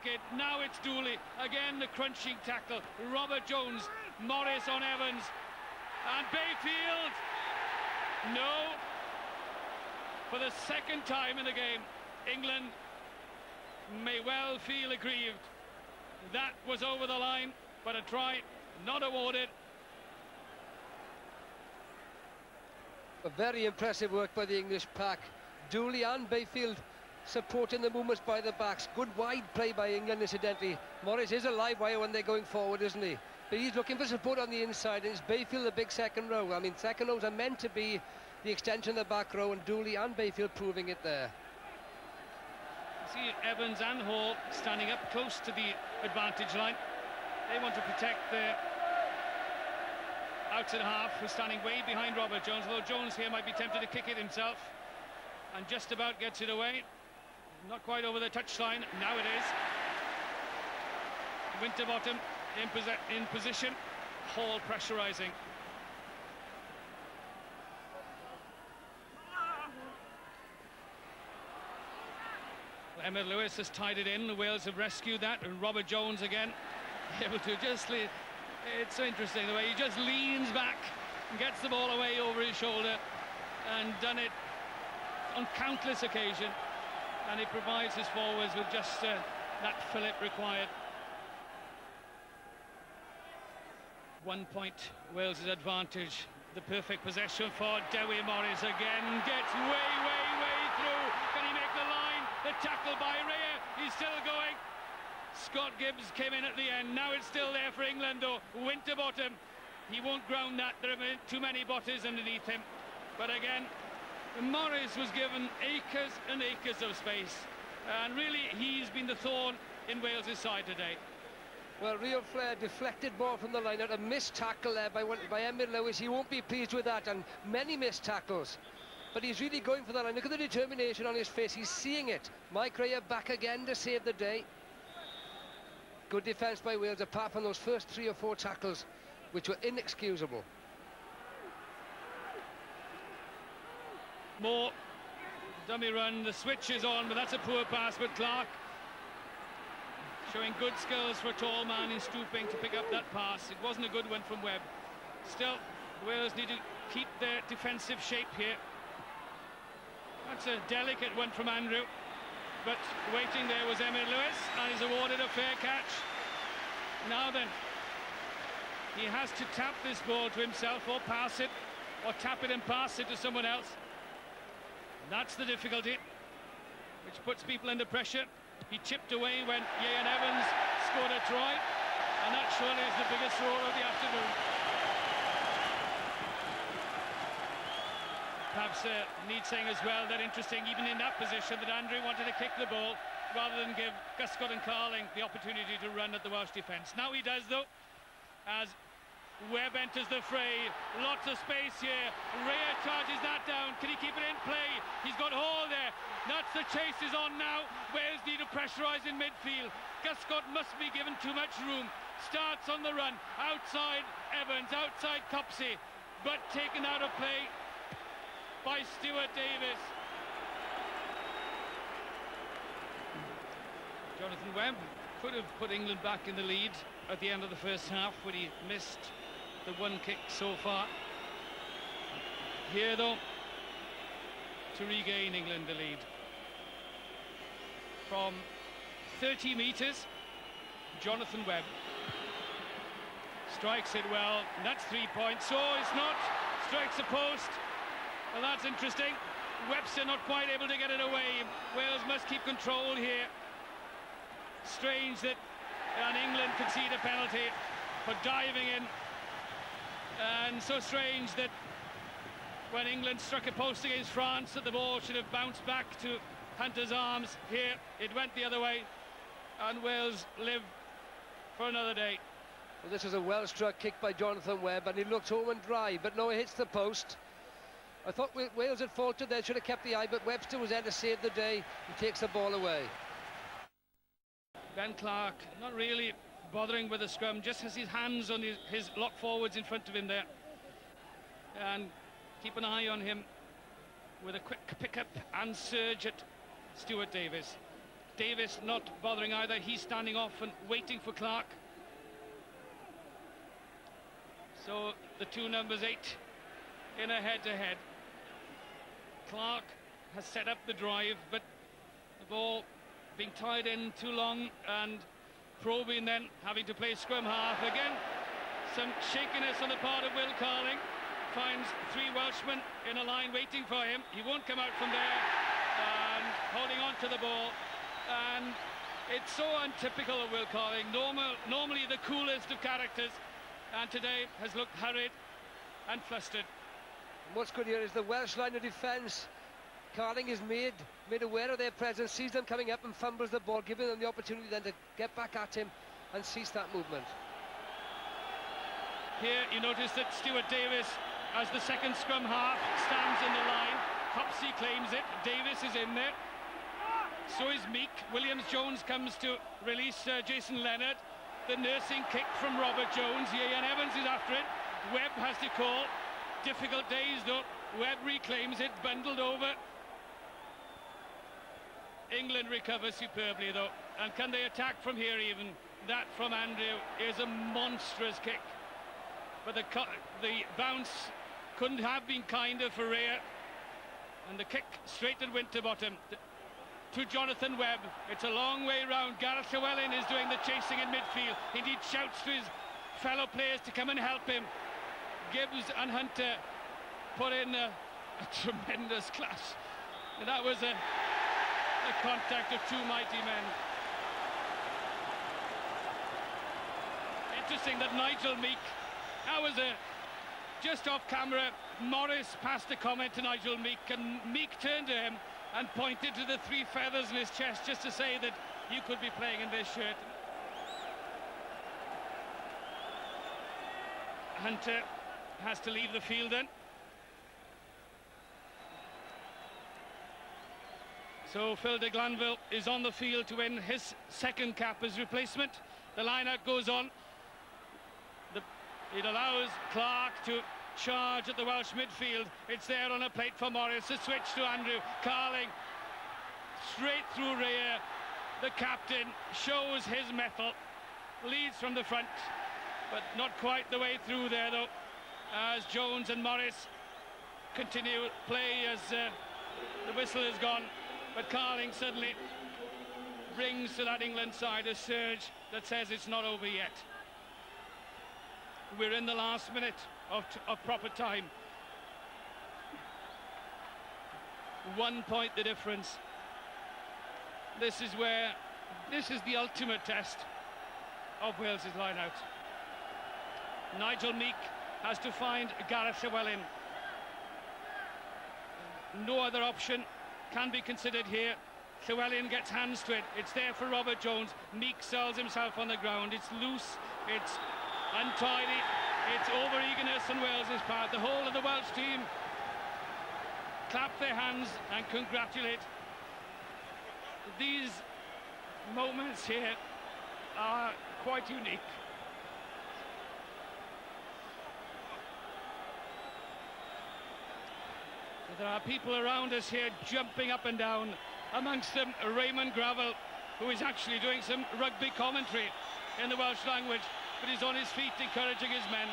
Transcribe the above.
it. Now it's Dooley. Again, the crunching tackle. Robert Jones, Morris on Evans. And Bayfield. No. For the second time in the game, England may well feel aggrieved. That was over the line, but a try not awarded. A very impressive work by the English pack. Dooley and Bayfield supporting the movements by the backs. Good wide play by England, incidentally. Morris is a live wire when they're going forward, isn't he? But he's looking for support on the inside, and it's Bayfield, the big second row. I mean, second rows are meant to be the extension of the back row, and Dooley and Bayfield proving it there. You see Evans and Hall standing up close to the advantage line. They want to protect their outside half, who's standing way behind Robert Jones, although Jones here might be tempted to kick it himself, and just about gets it away. Not quite over the touchline. Now it is. Winterbottom in position. Hall pressurising. Emmett Lewis has tied it in. The Wales have rescued that, and Robert Jones again able to just lead. It's so interesting the way he just leans back and gets the ball away over his shoulder, and done it on countless occasions, and he provides his forwards with just that fillip required. 1 point Wales' advantage. The perfect possession for Dewi. Morris again gets way through. Can he make the line? The tackle by Rhea. He's still going. Scott Gibbs came in at the end. Now it's still there for England, though. Winterbottom, he won't ground that. There are too many botters underneath him. But again, Morris was given acres and acres of space, and really he's been the thorn in Wales' side today. Well, real flair, deflected ball from the line out, a missed tackle there by Emmett Lewis. He won't be pleased with that, and many missed tackles. But he's really going for that line. Look at the determination on his face. He's seeing it. Mike Rhea back again to save the day. Good defence by Wales, apart from those first 3 or 4 tackles, which were inexcusable. More dummy run. The switch is on, but that's a poor pass. But Clark showing good skills for a tall man in stooping to pick up that pass. It wasn't a good one from Webb. Still, Wales need to keep their defensive shape here. That's a delicate one from Andrew, but waiting there was Emmett Lewis, and he's awarded a fair catch. Now then, he has to tap this ball to himself, or pass it, or tap it and pass it to someone else. And that's the difficulty, which puts people under pressure. He chipped away when Ian Evans scored a try, and that surely is the biggest roar of the afternoon. Perhaps need saying as well that interesting, even in that position, that Andrew wanted to kick the ball rather than give Guscott and Carling the opportunity to run at the Welsh defence. Now he does, though, as Webb enters the fray. Lots of space here. Rhea charges that down. Can he keep it in play? He's got Hall there. That's the chase is on now. Wales need to pressurise in midfield. Guscott must be given too much room. Starts on the run. Outside Evans, outside Copsey, but taken out of play by Stuart Davis. Jonathan Webb could have put England back in the lead at the end of the first half when he missed the one kick so far. Here, though, to regain England the lead. From 30 metres, Jonathan Webb strikes it well, and that's 3 points. So it's not, strikes the post. Well, that's interesting. Webster not quite able to get it away. Wales must keep control here. Strange that England concede a penalty for diving in, and so strange that when England struck a post against France that the ball should have bounced back to Hunter's arms. Here it went the other way, and Wales live for another day. Well, this is a well-struck kick by Jonathan Webb, and he looks home and dry, but no, it hits the post. I thought Wales had faltered there, should have kept the eye, but Webster was there to save the day. He takes the ball away. Ben Clark not really bothering with the scrum, just has his hands on his lock forwards in front of him there, and keep an eye on him with a quick pick-up and surge at Stuart Davis. Davis not bothering either. He's standing off and waiting for Clark. So the two numbers 8 in a head-to-head. Clark has set up the drive, but the ball being tied in too long, and Probyn then having to play scrum half again. Some shakiness on the part of Will Carling. Finds 3 Welshmen in a line waiting for him. He won't come out from there, and holding on to the ball. And it's so untypical of Will Carling. Normally the coolest of characters, and today has looked hurried and flustered. What's good here is the Welsh line of defence. Carling is made aware of their presence, sees them coming up and fumbles the ball, giving them the opportunity then to get back at him and cease that movement. Here you notice that Stuart Davis, as the second scrum half, stands in the line. Hopsey claims it, Davis is in there, so is Meek. Williams-Jones comes to release Jason Leonard. The nursing kick from Robert Jones. Ian Evans is after it. Webb has to call. Difficult days though. Webb reclaims it, bundled over. England recovers superbly though, and can they attack from here even? That from Andrew is a monstrous kick, but the bounce couldn't have been kinder for Rhea, and the kick straight at Winterbottom to Jonathan Webb. It's a long way round. Gareth Llewellyn is doing the chasing in midfield. Indeed shouts to his fellow players to come and help him. Gibbs and Hunter put in a tremendous clash. That was a contact of 2 mighty men. Interesting that Nigel Meek, that was just off camera, Morris passed a comment to Nigel Meek, and Meek turned to him and pointed to the 3 feathers in his chest just to say that you could be playing in this shirt. Hunter has to leave the field then. So Phil de Glanville is on the field to win his second cap as replacement. The line-out goes on. It allows Clark to charge at the Welsh midfield. It's there on a plate for Morris. A switch to Andrew. Carling straight through Rhea. The captain shows his mettle. Leads from the front, but not quite the way through there though, as Jones and Morris continue play as the whistle is gone. But Carling suddenly brings to that England side a surge that says it's not over yet. We're in the last minute of proper time. 1 point the difference. This is the ultimate test of Wales' line-out. Nigel Meek has to find Gareth Llewellyn. No other option can be considered here. Llewellyn gets hands to it. It's there for Robert Jones. Meek sells himself on the ground. It's loose, it's untidy, it's over-eagerness on Wales' part. The whole of the Welsh team clap their hands and congratulate. These moments here are quite unique. There are people around us here jumping up and down, amongst them Raymond Gravel, who is actually doing some rugby commentary in the Welsh language, but he's on his feet encouraging his men.